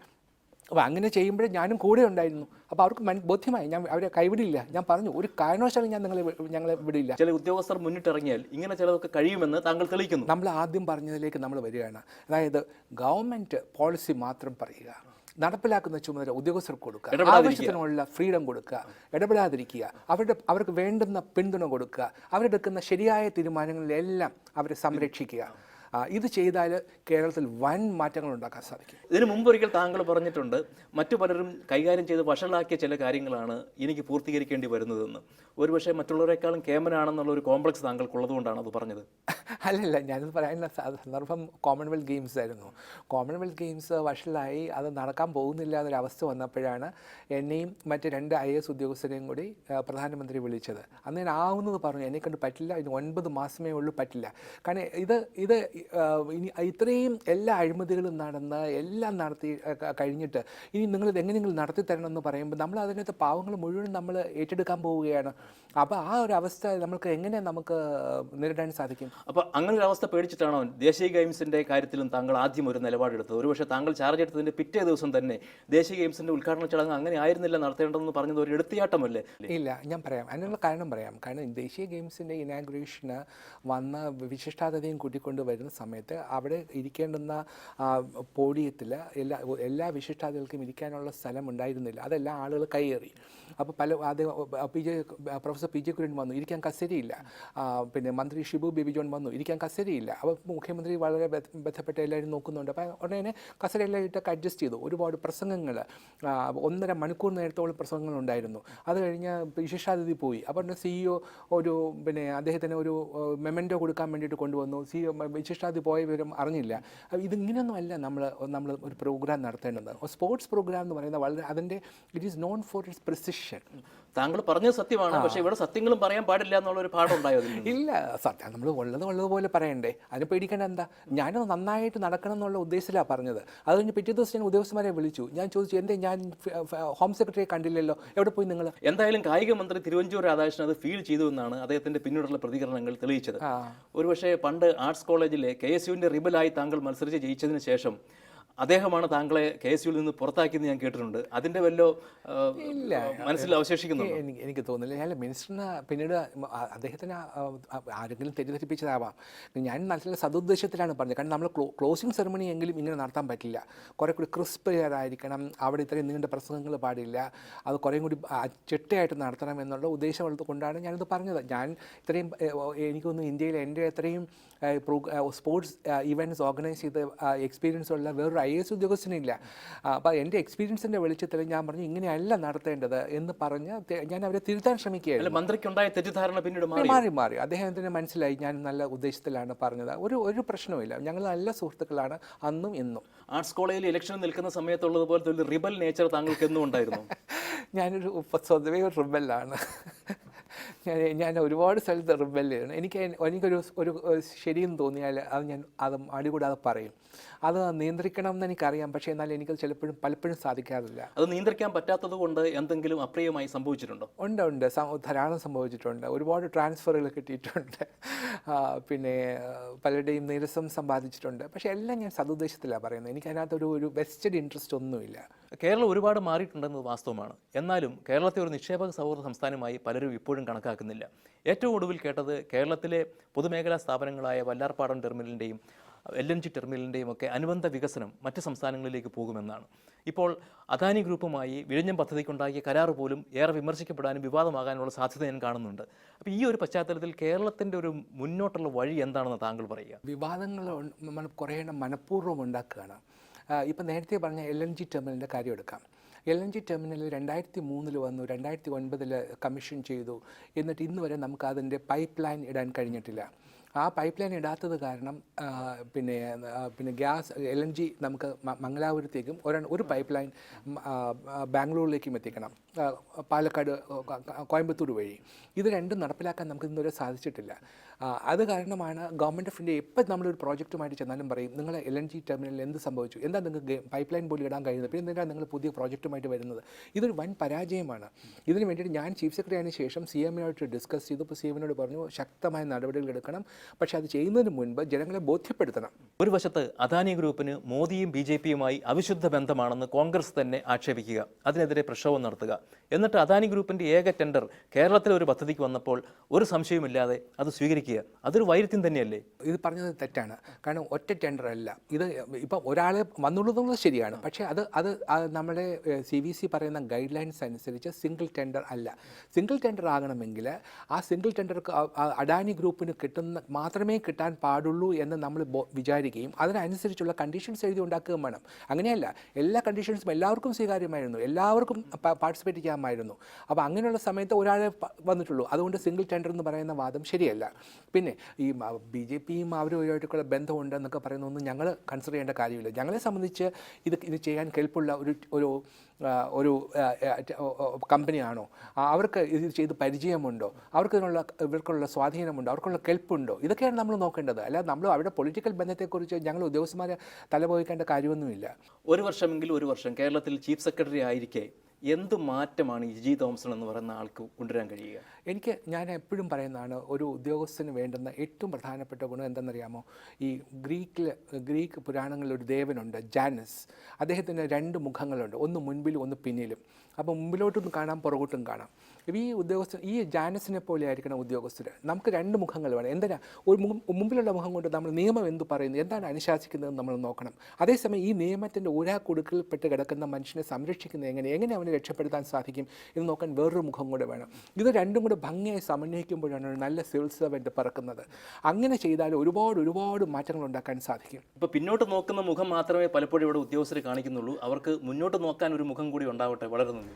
Speaker 2: അപ്പോൾ അങ്ങനെ ചെയ്യുമ്പോഴേ ഞാനും കൂടെ ഉണ്ടായിരുന്നു. അപ്പോൾ അവർക്ക് ബോധ്യമായി, ഞാൻ അവരെ കൈവിടില്ല. ഞാൻ പറഞ്ഞു, ഒരു കാരണവശാലും ഞങ്ങളെ വിടില്ല.
Speaker 1: ചില ഉദ്യോഗസ്ഥർ മുന്നിട്ടിറങ്ങിയാൽ ഇങ്ങനെ ചിലതൊക്കെ കഴിയുമെന്ന് താങ്കൾ തെളിയിക്കുന്നു.
Speaker 2: നമ്മൾ ആദ്യം പറഞ്ഞതിലേക്ക് നമ്മൾ വരികയാണ്. അതായത് ഗവൺമെൻറ് പോളിസി മാത്രം പറയുക, നടപ്പിലാക്കുന്ന ചുമതല ഉദ്യോഗസ്ഥർക്ക് കൊടുക്കുക, ആവശ്യത്തിനുള്ള ഫ്രീഡം കൊടുക്കുക, ഇടപെടാതിരിക്കുക, അവർക്ക് വേണ്ടുന്ന പിന്തുണ കൊടുക്കുക, അവരെടുക്കുന്ന ശരിയായ തീരുമാനങ്ങളിലെല്ലാം അവരെ സംരക്ഷിക്കുക. ഇത് ചെയ്താൽ കേരളത്തിൽ വൻ മാറ്റങ്ങൾ ഉണ്ടാക്കാൻ സാധിക്കും.
Speaker 1: ഇതിനു മുമ്പൊരിക്കൽ താങ്കൾ പറഞ്ഞിട്ടുണ്ട്, മറ്റു പലരും കൈകാര്യം ചെയ്ത് വഷളാക്കിയ ചില കാര്യങ്ങളാണ് എനിക്ക് പൂർത്തീകരിക്കേണ്ടി വരുന്നതെന്ന്. ഒരുപക്ഷെ മറ്റുള്ളവരെക്കാളും കേമനാണെന്നുള്ള ഒരു കോംപ്ലക്സ് താങ്കൾക്കുള്ളതുകൊണ്ടാണ് അത് പറഞ്ഞത്.
Speaker 2: അല്ലല്ല, ഞാനത് പറയാനുള്ള സന്ദർഭം കോമൺവെൽത്ത് ഗെയിംസ് ആയിരുന്നു. കോമൺവെൽത്ത് ഗെയിംസ് വഷളായി, അത് നടക്കാൻ പോകുന്നില്ല എന്നൊരവസ്ഥ വന്നപ്പോഴാണ് എന്നെയും മറ്റ് 2 IAS ഉദ്യോഗസ്ഥരെയും കൂടി പ്രധാനമന്ത്രി വിളിച്ചത്. അന്ന് ഞാൻ ആവുന്നത് പറഞ്ഞു, എന്നെ കൊണ്ട് പറ്റില്ല, ഇനി 9 മാസമേ ഉള്ളൂ, പറ്റില്ല. കാരണം ഇത് ഇനി ഇത്രയും എല്ലാ അഴിമതികളും നടന്ന് എല്ലാം നടത്തി കഴിഞ്ഞിട്ട് ഇനി നിങ്ങളിത് എങ്ങനെയെങ്കിലും നടത്തി തരണമെന്ന് പറയുമ്പോൾ നമ്മൾ അതിനകത്ത് പാവങ്ങൾ മുഴുവൻ നമ്മൾ ഏറ്റെടുക്കാൻ പോവുകയാണ്. അപ്പോൾ ആ ഒരു അവസ്ഥ നമുക്ക് നേരിടാൻ സാധിക്കും?
Speaker 1: അപ്പോൾ അങ്ങനെ ഒരു അവസ്ഥ പേടിച്ചിട്ടാണോ ദേശീയ ഗെയിംസിൻ്റെ കാര്യത്തിലും താങ്കൾ ആദ്യം ഒരു നിലപാടെടുത്തത്? ഒരുപക്ഷെ താങ്കൾ ചാർജ് എടുത്തതിൻ്റെ പിറ്റേ ദിവസം തന്നെ ദേശീയ ഗെയിംസിൻ്റെ ഉദ്ഘാടന ചടങ്ങ് അങ്ങനെ ആയിരുന്നില്ല നടത്തേണ്ടതെന്ന് പറഞ്ഞത് ഒരു എടുത്തിയാട്ടമല്ലേ?
Speaker 2: ഇല്ല, ഞാൻ പറയാം, അതിനുള്ള കാരണം പറയാം. കാരണം ദേശീയ ഗെയിംസിൻ്റെ ഇനാഗുറേഷന് വന്ന വിശിഷ്ടാതിഥിയും കൂട്ടിക്കൊണ്ട് വരുന്ന സമയത്ത് അവിടെ ഇരിക്കേണ്ടുന്ന പോഡിയത്തിൽ എല്ലാ വിശിഷ്ടാതിഥികൾക്കും ഇരിക്കാനുള്ള സ്ഥലം ഉണ്ടായിരുന്നില്ല. അതെല്ലാം ആളുകൾ കയ്യേറി. അപ്പോൾ പ്രൊഫസർ PJ കുര്യൻ വന്നു, ഇരിക്കാൻ കസേരയില്ല. പിന്നെ മന്ത്രി ഷിബു ബേബി ജോൺ വന്നു, ഇരിക്കാൻ കസേരയില്ല. അപ്പോൾ മുഖ്യമന്ത്രി വളരെ ബന്ധപ്പെട്ട് എല്ലാവരും നോക്കുന്നുണ്ട്. അപ്പോൾ ഉടനെ കസേരയെല്ലാം ഇട്ടൊക്കെ അഡ്ജസ്റ്റ് ചെയ്തു. ഒരുപാട് പ്രസംഗങ്ങൾ, 1.5 മണിക്കൂർ നേരത്തോളം പ്രസംഗങ്ങളുണ്ടായിരുന്നു. അത് കഴിഞ്ഞ് വിശിഷ്ടാതിഥി പോയി. അപ്പോൾ CEO അദ്ദേഹത്തിന് ഒരു മെമൻറ്റോ കൊടുക്കാൻ വേണ്ടിയിട്ട് കൊണ്ടുവന്നു. CEO വിശിഷ്ടാതിഥി പോയ വിവരം അറിഞ്ഞില്ല. ഇതിങ്ങനെയൊന്നും അല്ല നമ്മൾ ഒരു പ്രോഗ്രാം നടത്തേണ്ടത്. സ്പോർട്സ് പ്രോഗ്രാം എന്ന് പറയുന്നത് വളരെ it is known for it's precision.
Speaker 1: താങ്കൾ പറഞ്ഞത് സത്യമാണ്, പക്ഷേ ഇവിടെ സത്യങ്ങളും പറയാൻ പാടില്ല എന്നുള്ള ഒരു പാഠം ഉണ്ടായോ അതിൽ നിന്ന്?
Speaker 2: ഇല്ല, സത്യം നമ്മൾ ഉള്ളതുപോലെ പറയണ്ടേ. അതിന് പേടിക്കേണ്ട എന്താ? ഞാനത് നന്നായിട്ട് നടക്കണം എന്നുള്ള ഉദ്ദേശത്തിലാണ് പറഞ്ഞത്. അത് കഴിഞ്ഞ് പിറ്റേ ദിവസം ഞാൻ ഉദ്യോഗസ്ഥന്മാരെ വിളിച്ചു. ഞാൻ ചോദിച്ചു, എന്തേ ഞാൻ ഹോം സെക്രട്ടറിയെ കണ്ടില്ലല്ലോ, എവിടെ പോയി നിങ്ങൾ?
Speaker 1: എന്തായാലും കായിക മന്ത്രി തിരുവഞ്ചൂർ രാധാകൃഷ്ണൻ അത് ഫീൽ ചെയ്തു എന്നാണ് അദ്ദേഹത്തിന്റെ പിന്നീടുള്ള പ്രതികരണങ്ങൾ തെളിയിച്ചത്. ഒരുപക്ഷെ പണ്ട് ആർട്സ് കോളേജിലെ KSUവിന്റെ റിബലായി താങ്കൾ മത്സരിച്ച് ജയിച്ചതിന് ശേഷം അദ്ദേഹമാണ് താങ്കളെ KSUവിൽ നിന്ന് പുറത്താക്കിയെന്ന് ഞാൻ കേട്ടിട്ടുണ്ട്. അതിന്റെ വല്ലോ മനസ്സിൽ അവശേഷിക്കുന്നു?
Speaker 2: എനിക്ക് തോന്നുന്നില്ല. ഞാൻ മിനിസ്റ്ററിന് പിന്നീട് അദ്ദേഹത്തിന് ആരെങ്കിലും തെറ്റിദ്ധരിപ്പിച്ചതാവാം. ഞാൻ നല്ല സതുദ്ദേശത്തിലാണ് പറഞ്ഞത്. കാരണം നമ്മൾ ക്ലോസിംഗ് സെറമണി എങ്കിലും ഇങ്ങനെ നടത്താൻ പറ്റില്ല. കുറേ കൂടി ക്രിസ്പ് ആയിരിക്കണം, അവിടെ ഇത്രയും നീണ്ട പ്രസംഗങ്ങൾ പാടില്ല, അത് കുറേയും കൂടി ചിട്ടയായിട്ട് നടത്തണം എന്നുള്ള ഉദ്ദേശം കൊണ്ടാണ് ഞാനിത് പറഞ്ഞത്. ഞാൻ ഇത്രയും എനിക്കൊന്നും ഇന്ത്യയിൽ എൻ്റെ അത്രയും സ്പോർട്സ് ഇവൻറ്റ്സ് ഓർഗനൈസ് ചെയ്ത് എക്സ്പീരിയൻസ് ഉള്ള വേറൊരു IAS ഉദ്യോഗസ്ഥനില്ല. അപ്പോൾ എൻ്റെ എക്സ്പീരിയൻസിൻ്റെ വെളിച്ചത്തിൽ ഞാൻ പറഞ്ഞു ഇങ്ങനെയല്ല നടത്തേണ്ടത് എന്ന് പറഞ്ഞ് ഞാൻ അവരെ തിരുത്താൻ ശ്രമിക്കുകയായിരുന്നു.
Speaker 1: മന്ത്രിക്കുണ്ടായ തെറ്റിദ്ധാരണ പിന്നീട്
Speaker 2: മാറി അദ്ദേഹത്തിന് മനസ്സിലായി ഞാൻ നല്ല ഉദ്ദേശത്തിലാണ് പറഞ്ഞത്. ഒരു പ്രശ്നവുമില്ല. ഞങ്ങൾ നല്ല സുഹൃത്തുക്കളാണ് അന്നും ഇന്നും.
Speaker 1: ആർട്സ് കോളേജിൽ ഇലക്ഷൻ നിൽക്കുന്ന സമയത്തുള്ളതുപോലത്തെ ഒരു റിബൽ നേച്ചർ താങ്കൾക്ക് എന്നും ഉണ്ടായിരുന്നു?
Speaker 2: ഞാനൊരു സ്വതവേ ഒരു റിബലാണ്. ഞാൻ ഒരുപാട് സ്ഥലത്ത് റിബലാണ്. എനിക്കൊരു ശരിയെന്ന് തോന്നിയാൽ അത് അടികൂടാതെ പറയും. അത് നിയന്ത്രിക്കണം എന്ന് എനിക്കറിയാം, പക്ഷേ എന്നാൽ എനിക്കത് പലപ്പോഴും സാധിക്കാറില്ല.
Speaker 1: അത് നിയന്ത്രിക്കാൻ പറ്റാത്തത് കൊണ്ട് എന്തെങ്കിലും അപ്രിയമായി സംഭവിച്ചിട്ടുണ്ടോ?
Speaker 2: ഉണ്ട്, ധാരാളം സംഭവിച്ചിട്ടുണ്ട്. ഒരുപാട് ട്രാൻസ്ഫറുകൾ കിട്ടിയിട്ടുണ്ട്, പിന്നെ പലരുടെയും നിരസം സമ്പാദിച്ചിട്ടുണ്ട്. പക്ഷേ എല്ലാം ഞാൻ സതുദ്ദേശത്തിലാണ് പറയുന്നത്. എനിക്ക് അതിനകത്തൊരു വെസ്റ്റഡ് ഇൻട്രസ്റ്റ് ഒന്നുമില്ല.
Speaker 1: കേരളം ഒരുപാട് മാറിയിട്ടുണ്ടെന്നത് വാസ്തവമാണ്. എന്നാലും കേരളത്തെ ഒരു നിക്ഷേപക സൗഹൃദ സംസ്ഥാനമായി പലരും ഇപ്പോഴും കണക്കാക്കുന്നില്ല. ഏറ്റവും ഒടുവിൽ കേട്ടത് കേരളത്തിലെ പൊതുമേഖലാ സ്ഥാപനങ്ങളായ വല്ലാർപാടം ടെർമിനലിൻ്റെയും LNG ടെർമിനലിൻ്റെയും ഒക്കെ അനുബന്ധ വികസനം മറ്റ് സംസ്ഥാനങ്ങളിലേക്ക് പോകുമെന്നാണ്. ഇപ്പോൾ അദാനി ഗ്രൂപ്പുമായി വിഴിഞ്ഞം പദ്ധതിക്കുണ്ടാക്കിയ കരാർ പോലും ഏറെ വിമർശിക്കപ്പെടാനും വിവാദമാകാനുള്ള സാധ്യത ഞാൻ കാണുന്നുണ്ട്. അപ്പോൾ ഈ ഒരു പശ്ചാത്തലത്തിൽ കേരളത്തിൻ്റെ ഒരു മുന്നോട്ടുള്ള വഴി എന്താണെന്ന് താങ്കൾ പറയുക?
Speaker 2: വിവാദങ്ങൾ നമ്മൾ കുറേ മനഃപൂർവ്വം ഉണ്ടാക്കുകയാണ്. ഇപ്പം നേരത്തെ പറഞ്ഞ LNG ടെർമിനലിൻ്റെ കാര്യം എടുക്കാം. LNG ടെർമിനൽ 2003 വന്നു, 2009 കമ്മീഷൻ ചെയ്തു. എന്നിട്ട് ഇന്ന് വരെ നമുക്ക് അതിൻ്റെ പൈപ്പ് ലൈൻ ഇടാൻ കഴിഞ്ഞിട്ടില്ല. ആ പൈപ്പ് ലൈൻ ഇടാത്തത് കാരണം പിന്നെ ഗ്യാസ് LNG നമുക്ക് മംഗലാപുരത്തേക്കും ഒരു പൈപ്പ് ലൈൻ ബാംഗ്ലൂരിലേക്കും എത്തിക്കണം, പാലക്കാട് കോയമ്പത്തൂർ വഴി. ഇത് രണ്ടും നടപ്പിലാക്കാൻ നമുക്ക് ഇന്നുവരെ സാധിച്ചിട്ടില്ല. അത് കാരണമാണ് ഗവൺമെൻറ് ഓഫ് ഇന്ത്യ എപ്പോൾ നമ്മളൊരു പ്രോജക്റ്റുമായിട്ട് ചെന്നാലും പറയും നിങ്ങൾ LNG ടെർമിനലിൽ എന്ത് സംഭവിച്ചു, എന്താ നിങ്ങൾക്ക് പൈപ്പ് ലൈൻ പോലും ഇടാൻ കഴിയുന്നത്, പിന്നെ എന്തിനാണ് നിങ്ങൾ പുതിയ പ്രോജക്റ്റുമായിട്ട് വരുന്നത്? ഇതൊരു വൻ പരാജയമാണ്. ഇതിന് വേണ്ടിയിട്ട് ഞാൻ ചീഫ് സെക്രട്ടറി ആയതിനു ശേഷം CMനോട്ട് ഡിസ്കസ് ചെയ്തു. ഇപ്പോൾ CMനോട് പറഞ്ഞു ശക്തമായ നടപടികൾ എടുക്കണം, പക്ഷേ അത് ചെയ്യുന്നതിന് മുൻപ് ജനങ്ങളെ ബോധ്യപ്പെടുത്തണം.
Speaker 1: ഒരു വശത്ത് അദാനി ഗ്രൂപ്പിന് മോദിയും BJPയുമായി അവിശുദ്ധ ബന്ധമാണെന്ന് കോൺഗ്രസ് തന്നെ ആക്ഷേപിക്കുക, അതിനെതിരെ പ്രക്ഷോഭം നടത്തുക. എന്നിട്ട് അദാനി ഗ്രൂപ്പിൻ്റെ ഏക ടെൻഡർ കേരളത്തിലെ ഒരു പദ്ധതിക്ക് വന്നപ്പോൾ ഒരു സംശയവുമില്ലാതെ അത് സ്വീകരിക്കുക. അതൊരു വൈരുദ്ധ്യം തന്നെയല്ലേ?
Speaker 2: ഇത് പറഞ്ഞത് തെറ്റാണ്. കാരണം ഒറ്റ ടെൻഡർ അല്ല ഇത്. ഇപ്പം ഒരാൾ വന്നുള്ളതുള്ളത് ശരിയാണ്, പക്ഷേ അത് നമ്മുടെ CVC പറയുന്ന ഗൈഡ് ലൈൻസ് അനുസരിച്ച് സിംഗിൾ ടെൻഡർ അല്ല. സിംഗിൾ ടെൻഡർ ആകണമെങ്കിൽ ആ സിംഗിൾ ടെൻഡർക്ക് അദാനി ഗ്രൂപ്പിന് മാത്രമേ കിട്ടാൻ പാടുള്ളൂ എന്ന് നമ്മൾ വിചാരിക്കുകയും അതിനനുസരിച്ചുള്ള കണ്ടീഷൻസ് എഴുതി ഉണ്ടാക്കുകയും വേണം. അങ്ങനെയല്ല, എല്ലാ കണ്ടീഷൻസും എല്ലാവർക്കും സ്വീകാര്യമായിരുന്നു, എല്ലാവർക്കും പാർട്ടിസിപ്പേറ്റ് ചെയ്യാമായിരുന്നു. അപ്പോൾ അങ്ങനെയുള്ള സമയത്ത് ഒരാളെ വന്നിട്ടുള്ളൂ. അതുകൊണ്ട് സിംഗിൾ ടെൻഡർ എന്ന് പറയുന്ന വാദം ശരിയല്ല. പിന്നെ ഈ BJPയും അവരുമായിട്ടുള്ള ബന്ധമുണ്ടെന്നൊക്കെ പറയുന്നതൊന്നും ഞങ്ങൾ കൺസിഡർ ചെയ്യേണ്ട കാര്യമില്ല. ഞങ്ങളെ സംബന്ധിച്ച് ഇത് ചെയ്യാൻ കെൽപ്പുള്ള ഒരു കമ്പനിയാണോ, അവർക്ക് ഇത് ചെയ്ത് പരിചയമുണ്ടോ, ഇവർക്കുള്ള സ്വാധീനമുണ്ടോ, അവർക്കുള്ള കെൽപ്പുണ്ടോ, ഇതൊക്കെയാണ് നമ്മൾ നോക്കേണ്ടത്. അല്ലാതെ നമ്മൾ അവിടെ പൊളിറ്റിക്കൽ ബന്ധത്തെക്കുറിച്ച് ഞങ്ങൾ ഉദ്യോഗസ്ഥന്മാരെ തലപോയിക്കേണ്ട കാര്യമൊന്നുമില്ല.
Speaker 1: ഒരു വർഷമെങ്കിൽ ഒരു വർഷം കേരളത്തിൽ ചീഫ് സെക്രട്ടറി ആയിരിക്കെ എന്ത് മാറ്റമാണ് ഇ.ജി. തോംസൺ എന്ന് പറയുന്ന ആൾക്ക് കൊണ്ടുവരാൻ കഴിയുക?
Speaker 2: ഞാൻ എപ്പോഴും പറയുന്നതാണ്, ഒരു ഉദ്യോഗസ്ഥന് വേണ്ടുന്ന ഏറ്റവും പ്രധാനപ്പെട്ട ഗുണം എന്തെന്നറിയാമോ? ഈ ഗ്രീക്ക് പുരാണങ്ങളിൽ ഒരു ദേവനുണ്ട്, ജാനസ്. അദ്ദേഹത്തിന് 2 മുഖങ്ങളുണ്ട്, ഒന്ന് മുൻപിലും ഒന്ന് പിന്നിലും. അപ്പോൾ മുമ്പിലോട്ടും കാണാം, പുറകോട്ടും കാണാം. ഈ ജാനസിനെ പോലെ ആയിരിക്കണം ഉദ്യോഗസ്ഥർ. നമുക്ക് 2 മുഖങ്ങൾ വേണം. എന്തിനാ? ഒരു മുമ്പിലുള്ള മുഖം കൊണ്ട് നമ്മൾ നിയമം എന്ത് പറയുന്നു, എന്താണ് അനുശാസിക്കുന്നതെന്ന് നമ്മൾ നോക്കണം. അതേസമയം ഈ നിയമത്തിൻ്റെ ഒരാക്കുടുക്കിൽപ്പെട്ട് കിടക്കുന്ന മനുഷ്യനെ സംരക്ഷിക്കുന്നത് എങ്ങനെ അവനെ രക്ഷപ്പെടുത്താൻ സാധിക്കും എന്ന് നോക്കാൻ വേറൊരു മുഖം കൂടെ വേണം. ഇത് രണ്ടും കൂടെ ഭംഗിയായി സമന്വയിക്കുമ്പോഴാണ് ഒരു നല്ല സിവിൽ സർവൻറ്റ് പറക്കുന്നത്. അങ്ങനെ ചെയ്താൽ ഒരുപാട് മാറ്റങ്ങൾ ഉണ്ടാക്കാൻ സാധിക്കും.
Speaker 1: ഇപ്പോൾ പിന്നോട്ട് നോക്കുന്ന മുഖം മാത്രമേ പലപ്പോഴും ഇവിടെ ഉദ്യോഗസ്ഥർ കാണിക്കുന്നുള്ളൂ. അവർക്ക് മുന്നോട്ട് നോക്കാൻ ഒരു മുഖം കൂടി ഉണ്ടാവട്ടെ. വളരെ നന്ദി.